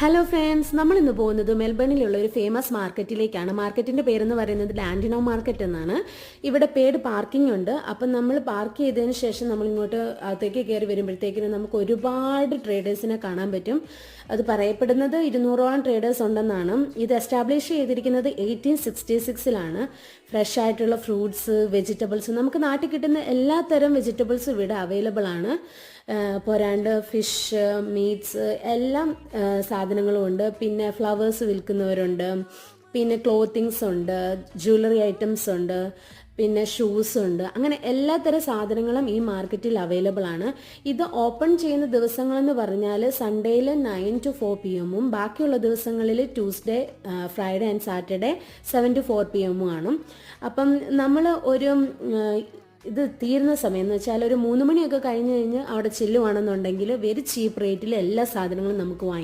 Hello friends, നമ്മൾ ഇന്ന് പോകുന്നത് മെൽബണിലുള്ള ഒരു ഫേമസ് മാർക്കറ്റിലേക്കാണ്. മാർക്കറ്റിന്റെ പേരെന്ന് പറയുന്നത് ലാൻഡിനോ മാർക്കറ്റ് എന്നാണ്. ഇവിടെ പെയ്ഡ് പാർക്കിംഗ് ഉണ്ട്. അപ്പം നമ്മൾ പാർക്ക് ചെയ്തതിന് ശേഷം നമ്മൾ ഇങ്ങോട്ട് അകത്തേക്ക് കയറി വരുമ്പോഴത്തേക്കിനും നമുക്ക് ഒരുപാട് ട്രേഡേഴ്സിനെ കാണാൻ പറ്റും. അത് പറയപ്പെടുന്നത് 200ഓളം ട്രേഡേഴ്സ് ഉണ്ടെന്നാണ്. ഇത് എസ്റ്റാബ്ലിഷ് ചെയ്തിരിക്കുന്നത് 1866-ലാണ്. ഫ്രഷ് ആയിട്ടുള്ള ഫ്രൂട്ട്സ്, വെജിറ്റബിൾസ്, നമുക്ക് നാട്ടിൽ കിട്ടുന്ന എല്ലാ തരം വെജിറ്റബിൾസും ഇവിടെ അവൈലബിൾ ആണ്. പോരാണ്ട് ഫിഷ്, മീറ്റ്സ്, എല്ലാം സാധനങ്ങളും ഉണ്ട്. പിന്നെ ഫ്ലവേഴ്സ് വിൽക്കുന്നവരുണ്ട്, പിന്നെ ക്ലോത്തിങ്സ് ഉണ്ട്, ജ്വല്ലറി ഐറ്റംസ് ഉണ്ട്, പിന്നെ ഷൂസ് ഉണ്ട്. അങ്ങനെ എല്ലാത്തരം സാധനങ്ങളും ഈ മാർക്കറ്റിൽ അവൈലബിൾ ആണ്. ഇത് ഓപ്പൺ ചെയ്യുന്ന ദിവസങ്ങളെന്ന് പറഞ്ഞാൽ സൺഡേയിൽ 9 to 4 PM, ബാക്കിയുള്ള ദിവസങ്ങളിൽ Tuesday, Friday and Saturday 7 to 4 PM ആണ്. അപ്പം നമ്മൾ ഇത് തീരുന്ന സമയം എന്ന് വെച്ചാൽ ഒരു 3 മണിയൊക്കെ കഴിഞ്ഞ് അവിടെ ചെല്ലുവാണെന്നുണ്ടെങ്കിൽ വെരി ചീപ്പ് റേറ്റിൽ എല്ലാ സാധനങ്ങളും നമുക്ക് വാങ്ങിക്കാം.